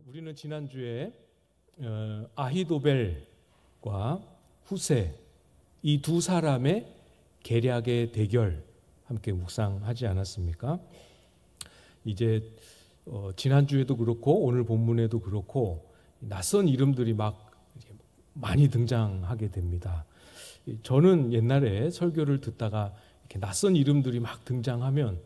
우리는 지난주에 아히도벨과 후세 이 두 사람의 계략의 대결 함께 묵상하지 않았습니까? 이제 지난주에도 그렇고 오늘 본문에도 그렇고 낯선 이름들이 막 많이 등장하게 됩니다. 저는 옛날에 설교를 듣다가 이렇게 낯선 이름들이 막 등장하면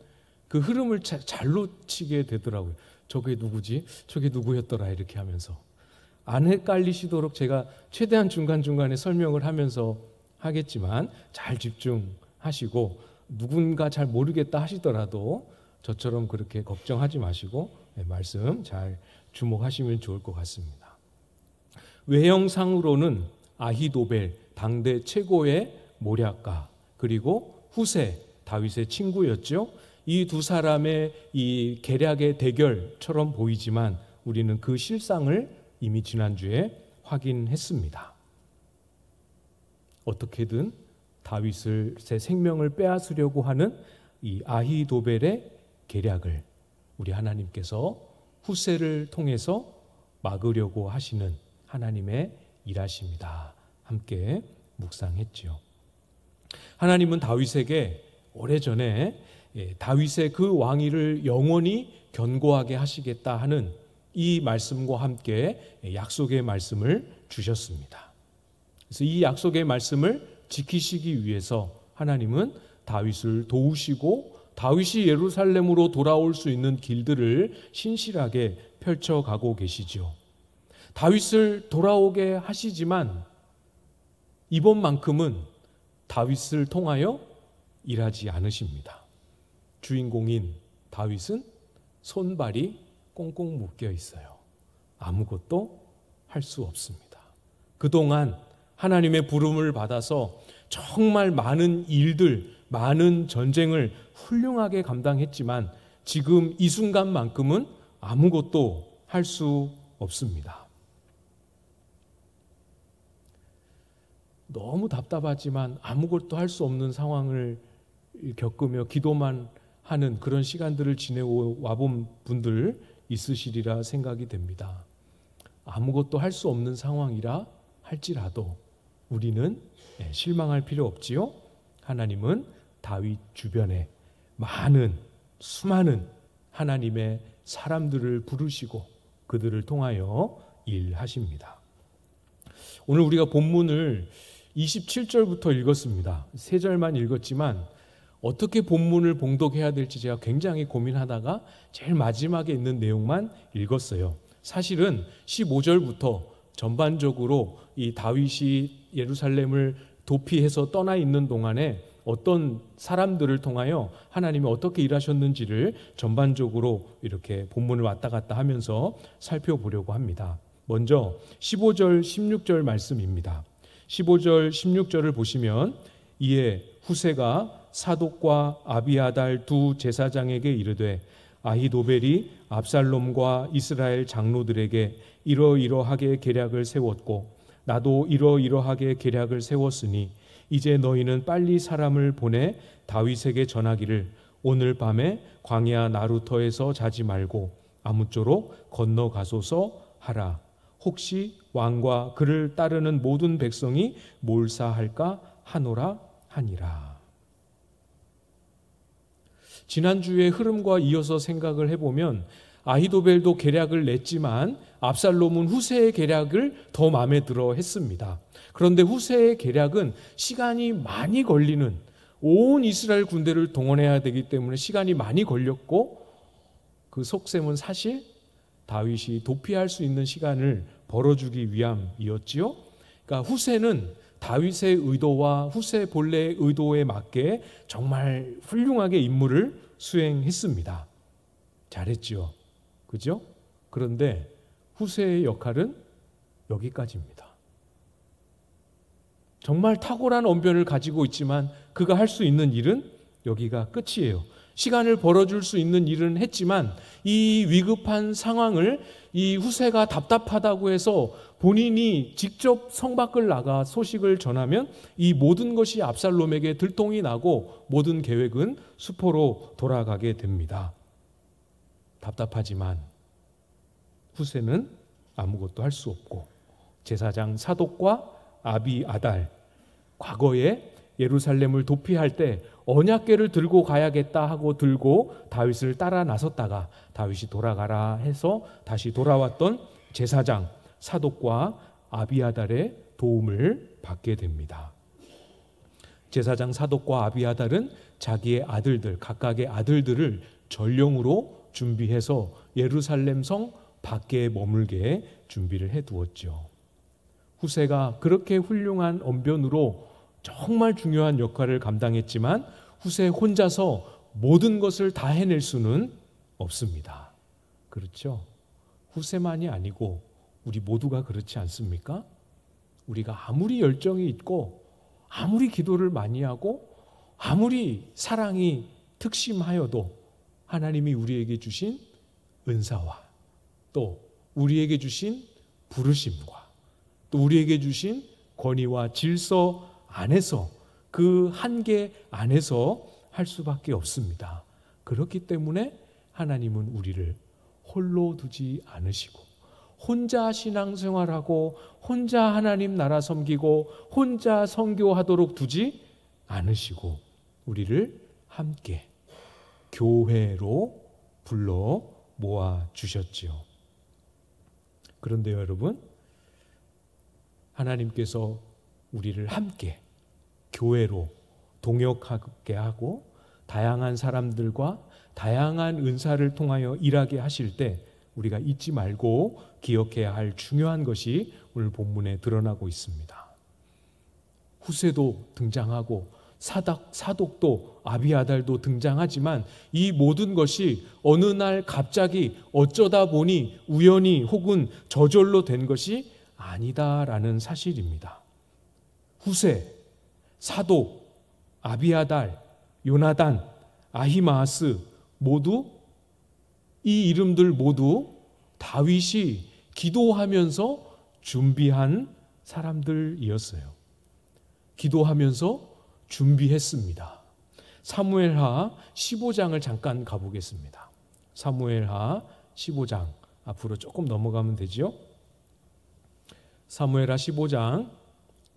그 흐름을 잘 놓치게 되더라고요. 저게 누구지? 저게 누구였더라? 이렇게 하면서 안 헷갈리시도록 제가 최대한 중간중간에 설명을 하면서 하겠지만 잘 집중하시고 누군가 잘 모르겠다 하시더라도 저처럼 그렇게 걱정하지 마시고 말씀 잘 주목하시면 좋을 것 같습니다. 외형상으로는 아히도벨 당대 최고의 모략가 그리고 후세 다윗의 친구였죠. 이 두 사람의 이 계략의 대결처럼 보이지만 우리는 그 실상을 이미 지난주에 확인했습니다. 어떻게든 다윗의 생명을 빼앗으려고 하는 이 아히도벨의 계략을 우리 하나님께서 후세를 통해서 막으려고 하시는 하나님의 일하십니다. 함께 묵상했죠. 하나님은 다윗에게 오래전에 다윗의 그 왕위를 영원히 견고하게 하시겠다 하는 이 말씀과 함께 약속의 말씀을 주셨습니다. 그래서 이 약속의 말씀을 지키시기 위해서 하나님은 다윗을 도우시고 다윗이 예루살렘으로 돌아올 수 있는 길들을 신실하게 펼쳐가고 계시죠. 다윗을 돌아오게 하시지만 이번만큼은 다윗을 통하여 일하지 않으십니다. 주인공인 다윗은 손발이 꽁꽁 묶여 있어요. 아무것도 할 수 없습니다. 그동안 하나님의 부름을 받아서 정말 많은 일들, 많은 전쟁을 훌륭하게 감당했지만 지금 이 순간만큼은 아무것도 할 수 없습니다. 너무 답답하지만 아무것도 할 수 없는 상황을 겪으며 기도만 하는 그런 시간들을 지내고 와본 분들 있으시리라 생각이 됩니다. 아무것도 할 수 없는 상황이라 할지라도 우리는 실망할 필요 없지요. 하나님은 다윗 주변에 수많은 하나님의 사람들을 부르시고 그들을 통하여 일하십니다. 오늘 우리가 본문을 27절부터 읽었습니다. 3절만 읽었지만 어떻게 본문을 봉독해야 될지 제가 굉장히 고민하다가 제일 마지막에 있는 내용만 읽었어요. 사실은 15절부터 전반적으로 이 다윗이 예루살렘을 도피해서 떠나 있는 동안에 어떤 사람들을 통하여 하나님이 어떻게 일하셨는지를 전반적으로 이렇게 본문을 왔다 갔다 하면서 살펴보려고 합니다. 먼저 15절, 16절 말씀입니다. 15절, 16절을 보시면 이에 후세가 사독과 아비아달 두 제사장에게 이르되 아히도벨이 압살롬과 이스라엘 장로들에게 이러이러하게 계략을 세웠고 나도 이러이러하게 계략을 세웠으니 이제 너희는 빨리 사람을 보내 다윗에게 전하기를 오늘 밤에 광야 나루터에서 자지 말고 아무쪼록 건너가소서 하라. 혹시 왕과 그를 따르는 모든 백성이 몰사할까 하노라 하니라. 지난주의 흐름과 이어서 생각을 해보면 아히도벨도 계략을 냈지만 압살롬은 후세의 계략을 더 마음에 들어 했습니다. 그런데 후세의 계략은 시간이 많이 걸리는 온 이스라엘 군대를 동원해야 되기 때문에 시간이 많이 걸렸고 그 속셈은 사실 다윗이 도피할 수 있는 시간을 벌어주기 위함이었지요. 그러니까 후세는 다윗의 의도와 후세 본래의 의도에 맞게 정말 훌륭하게 임무를 수행했습니다. 잘했죠. 그죠? 그런데 후세의 역할은 여기까지입니다. 정말 탁월한 언변을 가지고 있지만 그가 할 수 있는 일은 여기가 끝이에요. 시간을 벌어줄 수 있는 일은 했지만 이 위급한 상황을 이 후세가 답답하다고 해서 본인이 직접 성 밖을 나가 소식을 전하면 이 모든 것이 압살롬에게 들통이 나고 모든 계획은 수포로 돌아가게 됩니다. 답답하지만 후세는 아무것도 할 수 없고, 제사장 사독과 아비아달, 과거에 예루살렘을 도피할 때 언약궤를 들고 가야겠다 하고 들고 다윗을 따라 나섰다가 다윗이 돌아가라 해서 다시 돌아왔던 제사장 사독과 아비아달의 도움을 받게 됩니다. 제사장 사독과 아비아달은 자기의 아들들, 각각의 아들들을 전령으로 준비해서 예루살렘 성 밖에 머물게 준비를 해두었죠. 후세가 그렇게 훌륭한 언변으로 정말 중요한 역할을 감당했지만 후세 혼자서 모든 것을 다 해낼 수는 없습니다. 그렇죠? 후세만이 아니고 우리 모두가 그렇지 않습니까? 우리가 아무리 열정이 있고 아무리 기도를 많이 하고 아무리 사랑이 특심하여도 하나님이 우리에게 주신 은사와 또 우리에게 주신 부르심과 또 우리에게 주신 권위와 질서 안에서, 그 한계 안에서 할 수밖에 없습니다. 그렇기 때문에 하나님은 우리를 홀로 두지 않으시고 혼자 신앙생활하고 혼자 하나님 나라 섬기고 혼자 선교하도록 두지 않으시고 우리를 함께 교회로 불러 모아 주셨지요. 그런데요, 여러분, 하나님께서 우리를 함께 교회로 동역하게 하고 다양한 사람들과 다양한 은사를 통하여 일하게 하실 때 우리가 잊지 말고 기억해야 할 중요한 것이 오늘 본문에 드러나고 있습니다. 후세도 등장하고 사독도 아비아달도 등장하지만 이 모든 것이 어느 날 갑자기 어쩌다 보니 우연히 혹은 저절로 된 것이 아니다라는 사실입니다. 후세, 사독, 아비아달, 요나단, 아히마아스 모두, 이 이름들 모두 다윗이 기도하면서 준비한 사람들이었어요. 기도하면서 준비했습니다. 사무엘하 15장을 잠깐 가보겠습니다. 사무엘하 15장 앞으로 조금 넘어가면 되죠. 사무엘하 15장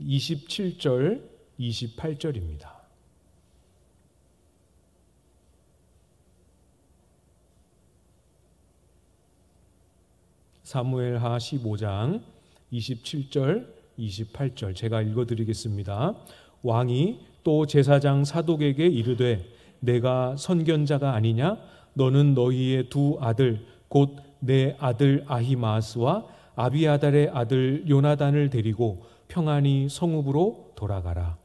27절 28절입니다. 사무엘하 15장 27절 28절 제가 읽어드리겠습니다. 왕이 또 제사장 사독에게 이르되 내가 선견자가 아니냐? 너는 너희의 두 아들 곧 내 아들 아히마아스와 아비아달의 아들 요나단을 데리고 평안히 성읍으로 돌아가라.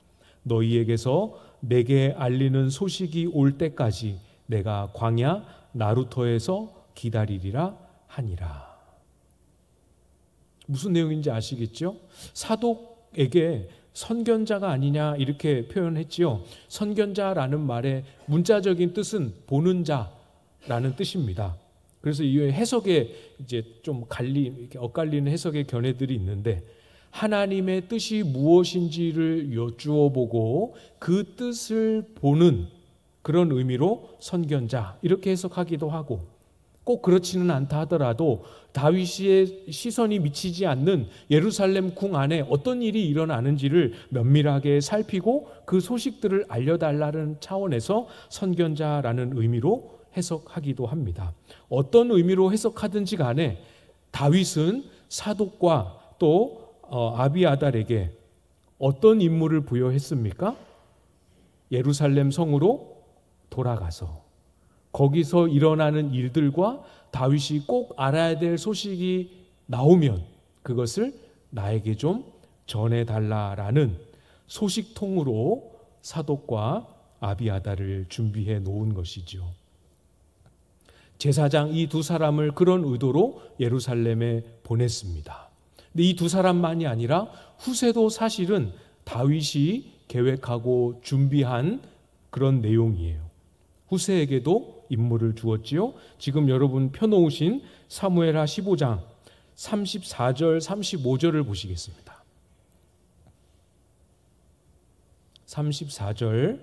너희에게서 내게 알리는 소식이 올 때까지 내가 광야 나루터에서 기다리리라 하니라. 무슨 내용인지 아시겠죠? 사독에게 선견자가 아니냐 이렇게 표현했지요. 선견자라는 말의 문자적인 뜻은 보는 자라는 뜻입니다. 그래서 이 해석에 이제 좀 이렇게 엇갈리는 해석의 견해들이 있는데 하나님의 뜻이 무엇인지를 여쭈어 보고 그 뜻을 보는 그런 의미로 선견자 이렇게 해석하기도 하고 꼭 그렇지는 않다 하더라도 다윗의 시선이 미치지 않는 예루살렘 궁 안에 어떤 일이 일어나는지를 면밀하게 살피고 그 소식들을 알려달라는 차원에서 선견자라는 의미로 해석하기도 합니다. 어떤 의미로 해석하든지 간에 다윗은 사독과 또 아비아달에게 어떤 임무를 부여했습니까? 예루살렘 성으로 돌아가서 거기서 일어나는 일들과 다윗이 꼭 알아야 될 소식이 나오면 그것을 나에게 좀 전해달라라는 소식통으로 사독과 아비아달을 준비해 놓은 것이죠. 제사장 이 두 사람을 그런 의도로 예루살렘에 보냈습니다. 근데 이 두 사람만이 아니라 후세도 사실은 다윗이 계획하고 준비한 그런 내용이에요. 후세에게도 임무를 주었지요. 지금 여러분 펴놓으신 사무엘하 15장 34절 35절을 보시겠습니다. 34절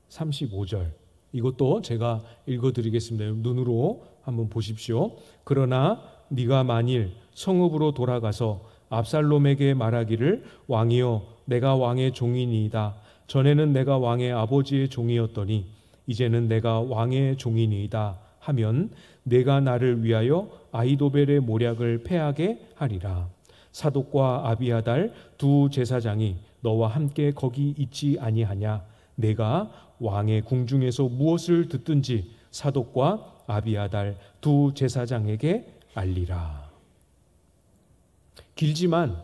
35절 이것도 제가 읽어드리겠습니다. 눈으로 한번 보십시오. 그러나 네가 만일 성읍으로 돌아가서 압살롬에게 말하기를 왕이여 내가 왕의 종이니이다. 전에는 내가 왕의 아버지의 종이었더니 이제는 내가 왕의 종이니이다 하면 내가 나를 위하여 아히도벨의 모략을 패하게 하리라. 사독과 아비아달 두 제사장이 너와 함께 거기 있지 아니하냐. 내가 왕의 궁중에서 무엇을 듣든지 사독과 아비아달 두 제사장에게 알리라. 길지만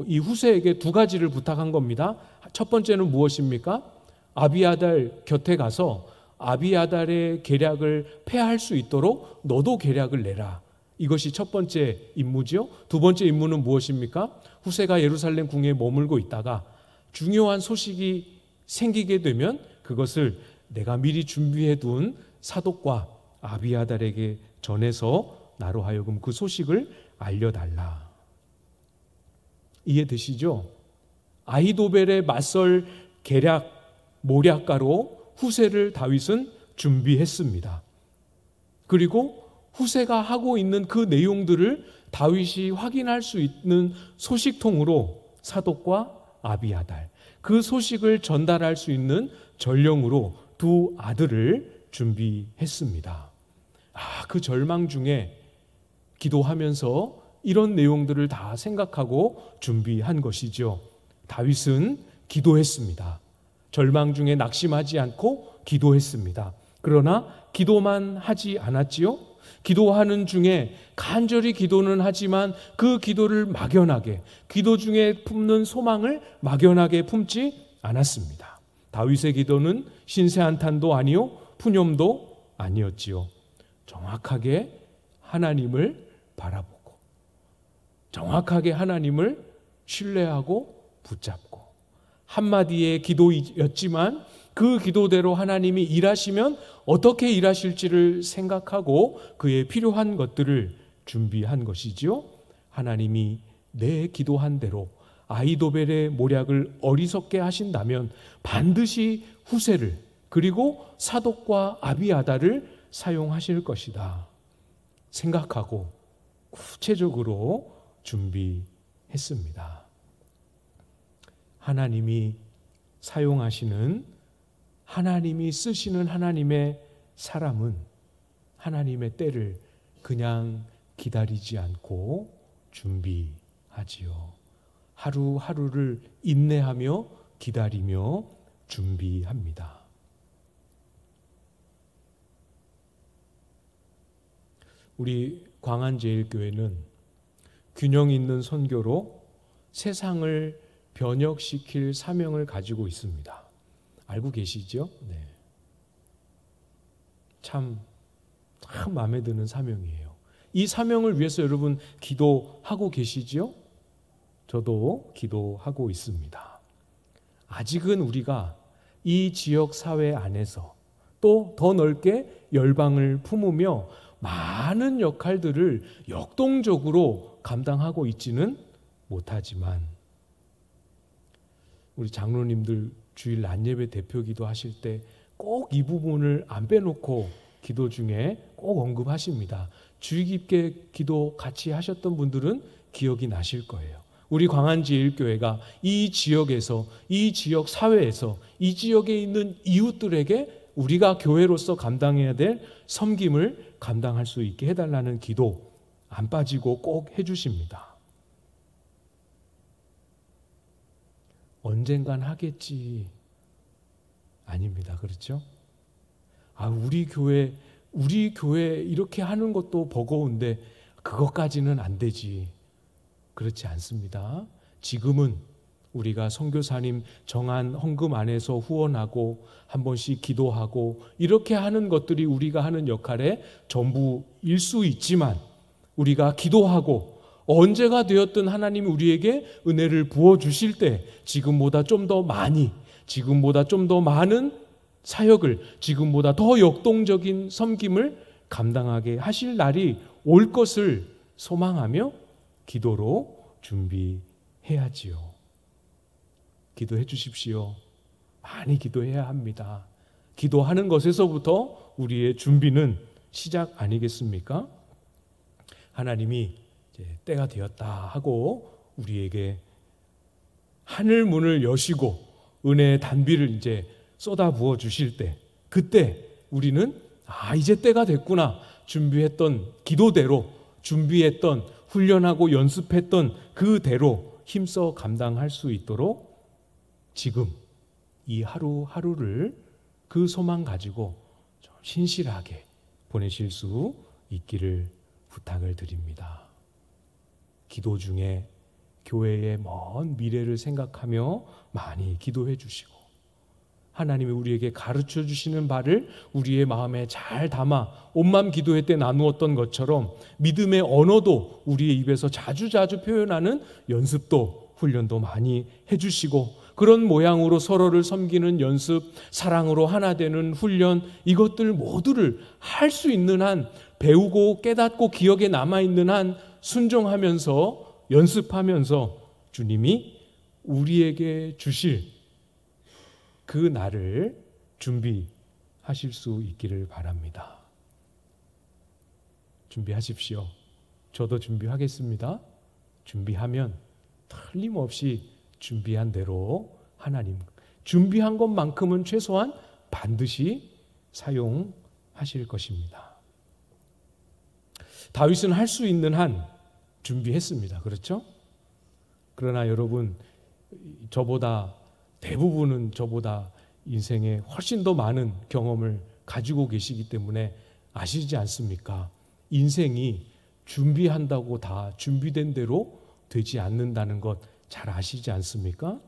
이 후세에게 두 가지를 부탁한 겁니다. 첫 번째는 무엇입니까? 아비아달 곁에 가서 아비아달의 계략을 패할 수 있도록 너도 계략을 내라. 이것이 첫 번째 임무죠. 두 번째 임무는 무엇입니까? 후세가 예루살렘 궁에 머물고 있다가 중요한 소식이 생기게 되면 그것을 내가 미리 준비해 둔 사독과 아비아달에게 전해서 나로 하여금 그 소식을 알려달라. 이해되시죠? 아히도벨에 맞설 계략 모략가로 후세를 다윗은 준비했습니다. 그리고 후세가 하고 있는 그 내용들을 다윗이 확인할 수 있는 소식통으로 사독과 아비아달, 그 소식을 전달할 수 있는 전령으로 두 아들을 준비했습니다. 그 절망 중에 기도하면서 이런 내용들을 다 생각하고 준비한 것이죠. 다윗은 기도했습니다. 절망 중에 낙심하지 않고 기도했습니다. 그러나 기도만 하지 않았지요. 기도하는 중에 간절히 기도는 하지만 그 기도를 막연하게, 기도 중에 품는 소망을 막연하게 품지 않았습니다. 다윗의 기도는 신세한탄도 아니요 푸념도 아니었지요. 정확하게 하나님을 바라보고 정확하게 하나님을 신뢰하고 붙잡고 한마디의 기도였지만 그 기도대로 하나님이 일하시면 어떻게 일하실지를 생각하고 그에 필요한 것들을 준비한 것이지요. 하나님이 내 기도한 대로 아히도벨의 모략을 어리석게 하신다면 반드시 후세를 그리고 사독과 아비아달을 사용하실 것이다 생각하고 구체적으로 준비했습니다. 하나님이 사용하시는, 하나님이 쓰시는 하나님의 사람은 하나님의 때를 그냥 기다리지 않고 준비하지요. 하루하루를 인내하며 기다리며 준비합니다. 우리 광안제일교회는 균형 있는 선교로 세상을 변혁시킬 사명을 가지고 있습니다. 알고 계시죠? 네. 참 마음에 드는 사명이에요. 이 사명을 위해서 여러분 기도하고 계시죠? 저도 기도하고 있습니다. 아직은 우리가 이 지역 사회 안에서 또 더 넓게 열방을 품으며 많은 역할들을 역동적으로 감당하고 있지는 못하지만 우리 장로님들 주일 낮예배 대표기도 하실 때 꼭 이 부분을 안 빼놓고 기도 중에 꼭 언급하십니다. 주의 깊게 기도 같이 하셨던 분들은 기억이 나실 거예요. 우리 광안제일교회가 이 지역에서, 이 지역 사회에서, 이 지역에 있는 이웃들에게 우리가 교회로서 감당해야 될 섬김을 감당할 수 있게 해달라는 기도 안 빠지고 꼭 해주십니다. 언젠간 하겠지. 아닙니다. 그렇죠? 우리 교회 이렇게 하는 것도 버거운데 그것까지는 안 되지. 그렇지 않습니다. 지금은 우리가 선교사님 정한 헌금 안에서 후원하고 한 번씩 기도하고 이렇게 하는 것들이 우리가 하는 역할의 전부일 수 있지만 우리가 기도하고 언제가 되었든 하나님이 우리에게 은혜를 부어주실 때 지금보다 좀 더 많이, 지금보다 좀 더 많은 사역을, 지금보다 더 역동적인 섬김을 감당하게 하실 날이 올 것을 소망하며 기도로 준비해야지요. 기도해 주십시오. 많이 기도해야 합니다. 기도하는 것에서부터 우리의 준비는 시작 아니겠습니까? 하나님이 이제 때가 되었다 하고 우리에게 하늘 문을 여시고 은혜의 단비를 이제 쏟아 부어 주실 때, 그때 우리는 이제 때가 됐구나. 준비했던 기도대로, 준비했던 훈련하고 연습했던 그대로 힘써 감당할 수 있도록 지금 이 하루하루를 그 소망 가지고 좀 신실하게 보내실 수 있기를 부탁을 드립니다. 기도 중에 교회의 먼 미래를 생각하며 많이 기도해 주시고, 하나님이 우리에게 가르쳐 주시는 바를 우리의 마음에 잘 담아 온맘 기도회 때 나누었던 것처럼 믿음의 언어도 우리의 입에서 자주자주 표현하는 연습도 훈련도 많이 해주시고, 그런 모양으로 서로를 섬기는 연습, 사랑으로 하나 되는 훈련, 이것들 모두를 할 수 있는 한 배우고 깨닫고 기억에 남아있는 한 순종하면서 연습하면서 주님이 우리에게 주실 그 날을 준비하실 수 있기를 바랍니다. 준비하십시오. 저도 준비하겠습니다. 준비하면 틀림없이 준비한 대로 하나님 준비한 것만큼은 최소한 반드시 사용하실 것입니다. 다윗은 할 수 있는 한 준비했습니다. 그렇죠? 그러나 여러분, 대부분은 저보다 인생에 훨씬 더 많은 경험을 가지고 계시기 때문에 아시지 않습니까? 인생이 준비한다고 다 준비된 대로 되지 않는다는 것 잘 아시지 않습니까?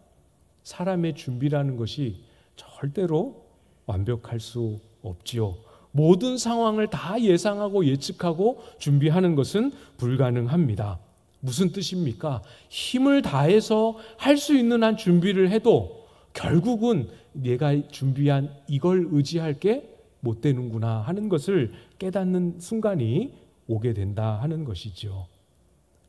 사람의 준비라는 것이 절대로 완벽할 수 없지요. 모든 상황을 다 예상하고 예측하고 준비하는 것은 불가능합니다. 무슨 뜻입니까? 힘을 다해서 할 수 있는 한 준비를 해도 결국은 내가 준비한 이걸 의지할게 못 되는구나 하는 것을 깨닫는 순간이 오게 된다 하는 것이죠.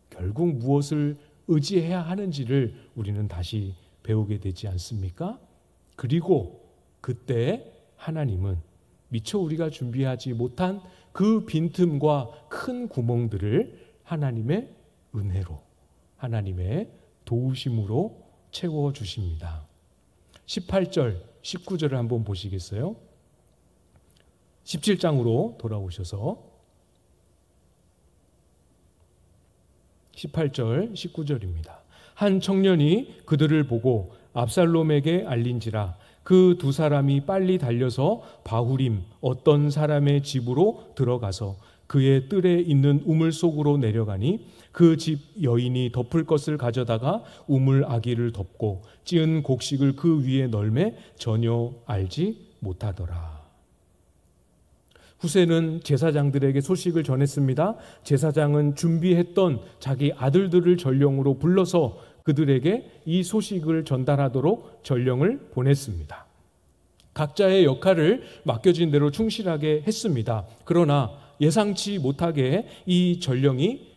결국 무엇을 의지해야 하는지를 우리는 다시 배우게 되지 않습니까? 그리고 그때 하나님은 미처 우리가 준비하지 못한 그 빈틈과 큰 구멍들을 하나님의 은혜로, 하나님의 도우심으로 채워주십니다. 18절, 19절을 한번 보시겠어요? 17장으로 돌아오셔서 18절, 19절입니다. 한 청년이 그들을 보고 압살롬에게 알린지라 그 두 사람이 빨리 달려서 바후림 어떤 사람의 집으로 들어가서 그의 뜰에 있는 우물 속으로 내려가니 그 집 여인이 덮을 것을 가져다가 우물 아기를 덮고 찌은 곡식을 그 위에 널매 전혀 알지 못하더라. 후세는 제사장들에게 소식을 전했습니다. 제사장은 준비했던 자기 아들들을 전령으로 불러서 그들에게 이 소식을 전달하도록 전령을 보냈습니다. 각자의 역할을 맡겨진 대로 충실하게 했습니다. 그러나 예상치 못하게 이 전령이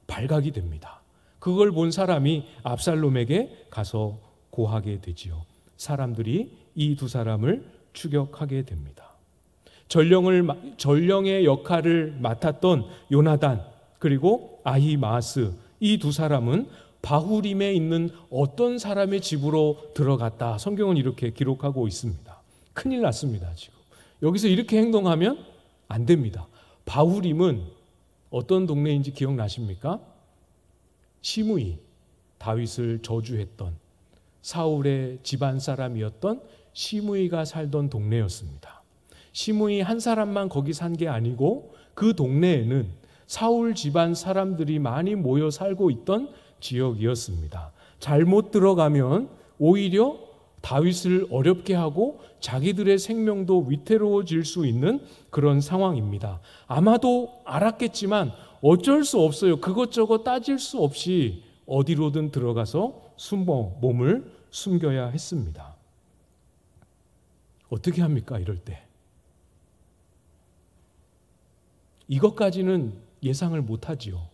발각이 됩니다. 그걸 본 사람이 압살롬에게 가서 고하게 되지요. 사람들이 이 두 사람을 추격하게 됩니다. 전령의 역할을 맡았던 요나단 그리고 아히마아스, 이 두 사람은 바후림에 있는 어떤 사람의 집으로 들어갔다. 성경은 이렇게 기록하고 있습니다. 큰일 났습니다. 지금 여기서 이렇게 행동하면 안 됩니다. 바후림은 어떤 동네인지 기억나십니까? 시므이, 다윗을 저주했던 사울의 집안 사람이었던 시므이가 살던 동네였습니다. 시므이 한 사람만 거기 산 게 아니고 그 동네에는 사울 집안 사람들이 많이 모여 살고 있던 지역이었습니다. 잘못 들어가면 오히려 다윗을 어렵게 하고 자기들의 생명도 위태로워질 수 있는 그런 상황입니다. 아마도 알았겠지만 어쩔 수 없어요. 그것저것 따질 수 없이 어디로든 들어가서 몸을 숨겨야 했습니다. 어떻게 합니까? 이럴 때. 이것까지는 예상을 못하지요.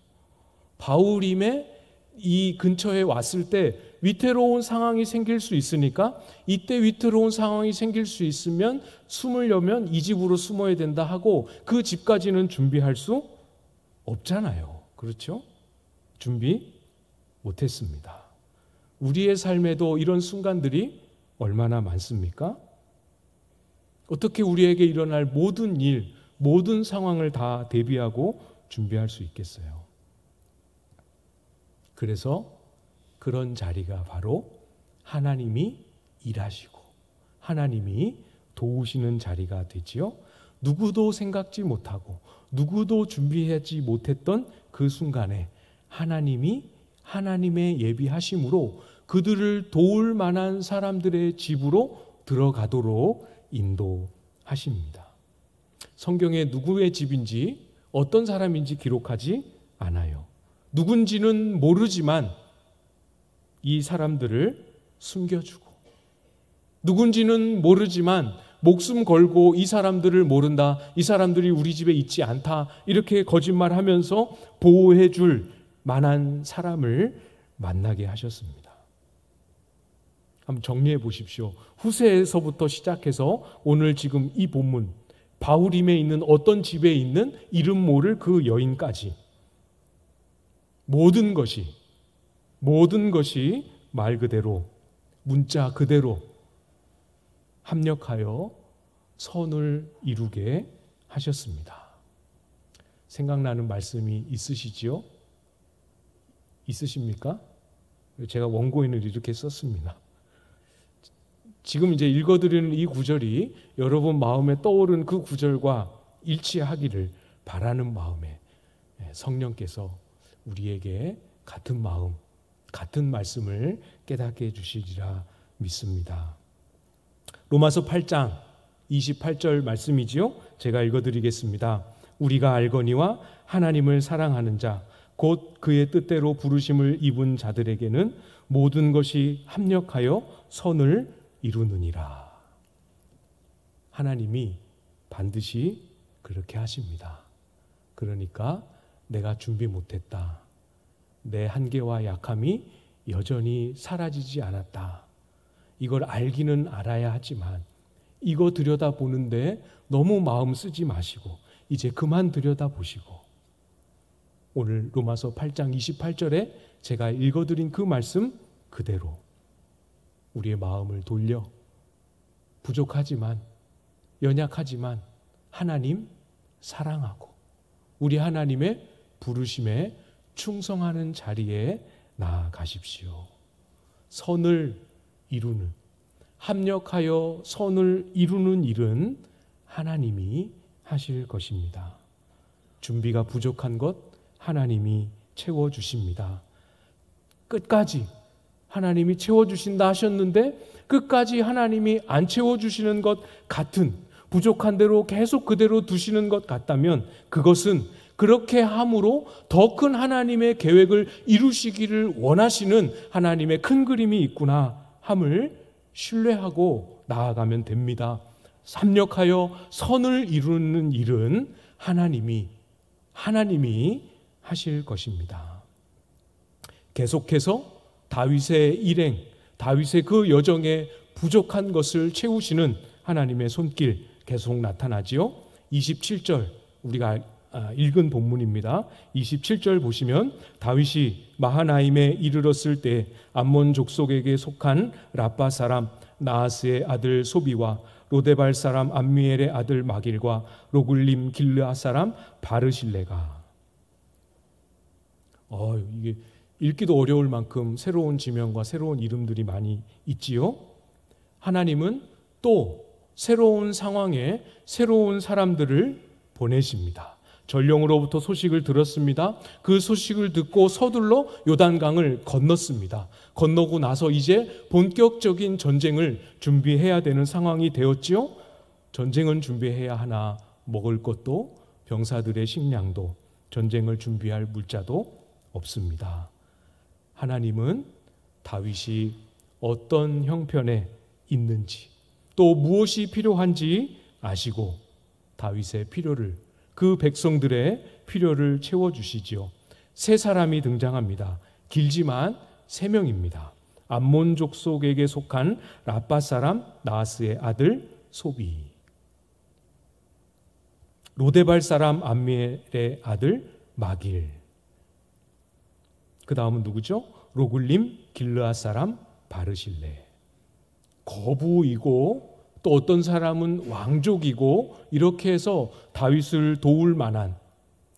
바후림의 이 근처에 왔을 때 위태로운 상황이 생길 수 있으니까 이때 위태로운 상황이 생길 수 있으면 숨으려면 이 집으로 숨어야 된다 하고 그 집까지는 준비할 수 없잖아요. 그렇죠? 준비 못했습니다. 우리의 삶에도 이런 순간들이 얼마나 많습니까? 어떻게 우리에게 일어날 모든 일, 모든 상황을 다 대비하고 준비할 수 있겠어요? 그래서 그런 자리가 바로 하나님이 일하시고 하나님이 도우시는 자리가 되지요. 누구도 생각지 못하고 누구도 준비하지 못했던 그 순간에 하나님이 하나님의 예비하심으로 그들을 도울 만한 사람들의 집으로 들어가도록 인도하십니다. 성경에 누구의 집인지 어떤 사람인지 기록하지 않아요. 누군지는 모르지만 이 사람들을 숨겨주고, 누군지는 모르지만 목숨 걸고 이 사람들을 모른다, 이 사람들이 우리 집에 있지 않다, 이렇게 거짓말하면서 보호해 줄 만한 사람을 만나게 하셨습니다. 한번 정리해 보십시오. 후세에서부터 시작해서 오늘 지금 이 본문 바울임에 있는 어떤 집에 있는 이름 모를 그 여인까지 모든 것이 말 그대로 문자 그대로 합력하여 선을 이루게 하셨습니다. 생각나는 말씀이 있으시지요? 있으십니까? 제가 원고인을 이렇게 썼습니다. 지금 이제 읽어드리는 이 구절이 여러분 마음에 떠오른 그 구절과 일치하기를 바라는 마음에 성령께서 우리에게 같은 마음, 같은 말씀을 깨닫게 해주시리라 믿습니다. 로마서 8장 28절 말씀이지요. 제가 읽어드리겠습니다. 우리가 알거니와 하나님을 사랑하는 자, 곧 그의 뜻대로 부르심을 입은 자들에게는 모든 것이 합력하여 선을 이루느니라. 하나님이 반드시 그렇게 하십니다. 그러니까 내가 준비 못했다, 내 한계와 약함이 여전히 사라지지 않았다, 이걸 알기는 알아야 하지만 이거 들여다보는데 너무 마음 쓰지 마시고 이제 그만 들여다보시고 오늘 로마서 8장 28절에 제가 읽어드린 그 말씀 그대로 우리의 마음을 돌려 부족하지만 연약하지만 하나님 사랑하고 우리 하나님의 부르심에 충성하는 자리에 나아가십시오. 선을 이루는, 합력하여 선을 이루는 일은 하나님이 하실 것입니다. 준비가 부족한 것 하나님이 채워주십니다. 끝까지 하나님이 채워주신다 하셨는데 끝까지 하나님이 안 채워주시는 것 같은, 부족한 대로 계속 그대로 두시는 것 같다면 그것은 그렇게 함으로 더 큰 하나님의 계획을 이루시기를 원하시는 하나님의 큰 그림이 있구나 함을 신뢰하고 나아가면 됩니다. 합력하여 선을 이루는 일은 하나님이 하실 것입니다. 계속해서 다윗의 일행, 다윗의 그 여정에 부족한 것을 채우시는 하나님의 손길 계속 나타나지요. 27절 우리가 읽은 본문입니다. 27절 보시면 다윗이 마하나임에 이르렀을 때 암몬 족속에게 속한 라빠 사람 나하스의 아들 소비와 로데발 사람 암미엘의 아들 마길과 로글림 길르아 사람 바르실레가, 이게 읽기도 어려울 만큼 새로운 지명과 새로운 이름들이 많이 있지요. 하나님은 또 새로운 상황에 새로운 사람들을 보내십니다. 전령으로부터 소식을 들었습니다. 그 소식을 듣고 서둘러 요단강을 건넜습니다. 건너고 나서 이제 본격적인 전쟁을 준비해야 되는 상황이 되었지요. 전쟁은 준비해야 하나 먹을 것도 병사들의 식량도 전쟁을 준비할 물자도 없습니다. 하나님은 다윗이 어떤 형편에 있는지 또 무엇이 필요한지 아시고 다윗의 필요를, 그 백성들의 필요를 채워주시지요. 세 사람이 등장합니다. 길지만 세 명입니다. 암몬 족속에게 속한 라빠 사람 나하스의 아들 소비, 로데발 사람 암미엘의 아들 마길. 그 다음은 누구죠? 로글림 길르앗 사람 바르실레. 거부이고 또 어떤 사람은 왕족이고 이렇게 해서 다윗을 도울 만한,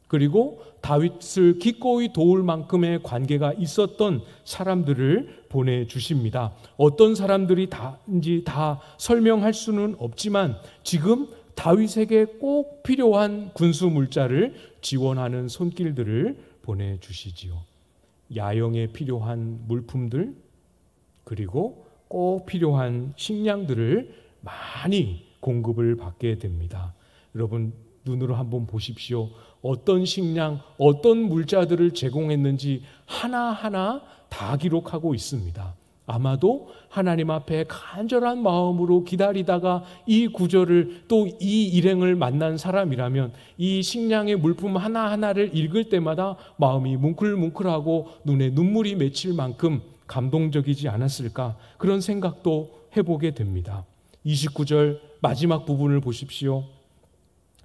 그리고 다윗을 기꺼이 도울 만큼의 관계가 있었던 사람들을 보내주십니다. 어떤 사람들이 다인지 다 설명할 수는 없지만 지금 다윗에게 꼭 필요한 군수 물자를 지원하는 손길들을 보내주시지요. 야영에 필요한 물품들, 그리고 꼭 필요한 식량들을 많이 공급을 받게 됩니다. 여러분 눈으로 한번 보십시오. 어떤 식량, 어떤 물자들을 제공했는지 하나하나 다 기록하고 있습니다. 아마도 하나님 앞에 간절한 마음으로 기다리다가 이 구절을, 또 이 일행을 만난 사람이라면 이 식량의 물품 하나하나를 읽을 때마다 마음이 뭉클뭉클하고 눈에 눈물이 맺힐 만큼 감동적이지 않았을까, 그런 생각도 해보게 됩니다. 29절 마지막 부분을 보십시오.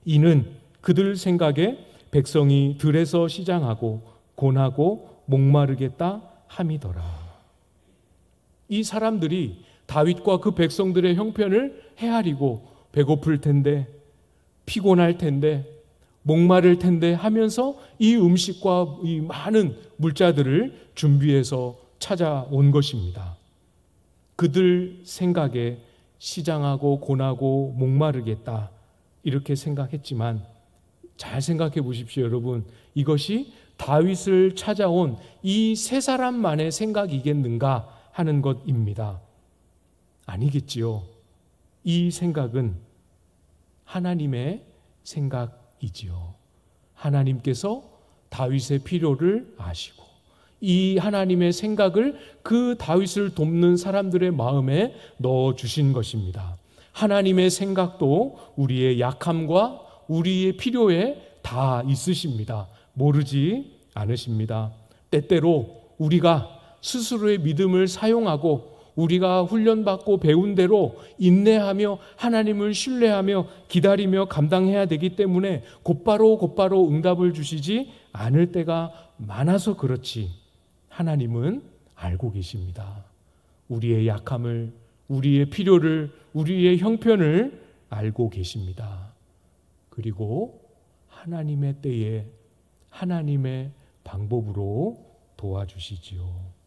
이는 그들 생각에 백성이 들에서 시장하고 곤하고 목마르겠다 함이더라. 이 사람들이 다윗과 그 백성들의 형편을 헤아리고 배고플 텐데, 피곤할 텐데, 목마를 텐데 하면서 이 음식과 이 많은 물자들을 준비해서 찾아온 것입니다. 그들 생각에 시장하고 곤하고 목마르겠다 이렇게 생각했지만 잘 생각해 보십시오. 여러분, 이것이 다윗을 찾아온 이 세 사람만의 생각이겠는가 하는 것입니다. 아니겠지요. 이 생각은 하나님의 생각이지요. 하나님께서 다윗의 필요를 아시고 이 하나님의 생각을 그 다윗을 돕는 사람들의 마음에 넣어주신 것입니다. 하나님의 생각도 우리의 약함과 우리의 필요에 다 있으십니다. 모르지 않으십니다. 때때로 우리가 스스로의 믿음을 사용하고 우리가 훈련받고 배운 대로 인내하며 하나님을 신뢰하며 기다리며 감당해야 되기 때문에 곧바로 응답을 주시지 않을 때가 많아서 그렇지, 하나님은 알고 계십니다. 우리의 약함을, 우리의 필요를, 우리의 형편을 알고 계십니다. 그리고 하나님의 때에 하나님의 방법으로 도와주시지요.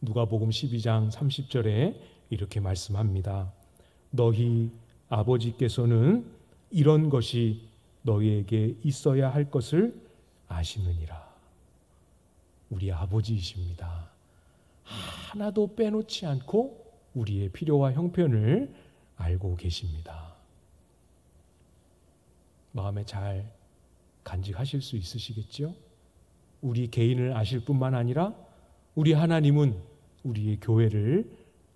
누가복음 12장 30절에 이렇게 말씀합니다. 너희 아버지께서는 이런 것이 너희에게 있어야 할 것을 아시느니라. 우리 아버지이십니다. 하나도 빼놓지 않고 우리의 필요와 형편을 알고 계십니다. 마음에 잘 간직하실 수 있으시겠죠? 우리 개인을 아실 뿐만 아니라 우리 하나님은 우리의 교회를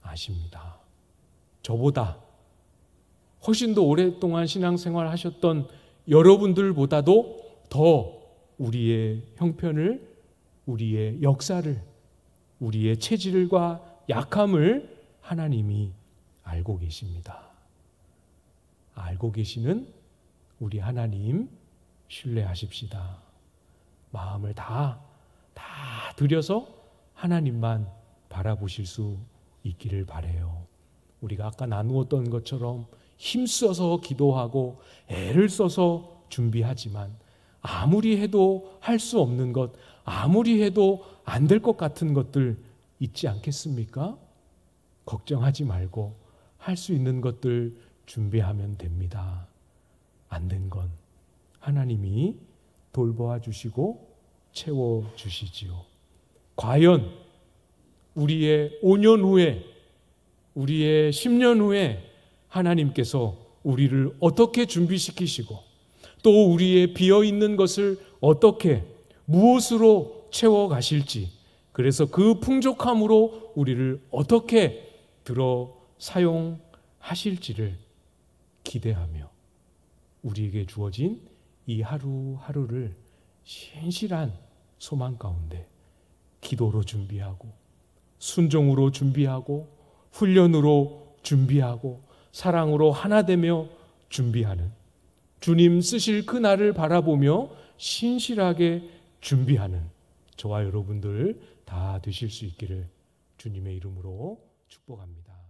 아십니다. 저보다 훨씬 더 오랫동안 신앙생활 하셨던 여러분들보다도 더 우리의 형편을, 우리의 역사를, 우리의 체질과 약함을 하나님이 알고 계십니다. 알고 계시는 우리 하나님 신뢰하십시다. 마음을 다 들여서 하나님만 바라보실 수 있기를 바라요. 우리가 아까 나누었던 것처럼 힘써서 기도하고 애를 써서 준비하지만 아무리 해도 할 수 없는 것, 아무리 해도 안 될 것 같은 것들 있지 않겠습니까? 걱정하지 말고 할 수 있는 것들 준비하면 됩니다. 안 된 건 하나님이 돌보아 주시고 채워 주시지요. 과연 우리의 5년 후에, 우리의 10년 후에 하나님께서 우리를 어떻게 준비시키시고 또 우리의 비어있는 것을 어떻게, 무엇으로 채워가실지, 그래서 그 풍족함으로 우리를 어떻게 들어 사용하실지를 기대하며 우리에게 주어진 이 하루하루를 신실한 소망 가운데 기도로 준비하고 순종으로 준비하고 훈련으로 준비하고 사랑으로 하나 되며 준비하는, 주님 쓰실 그 날을 바라보며 신실하게 준비하는 저와 여러분들 다 되실 수 있기를 주님의 이름으로 축복합니다.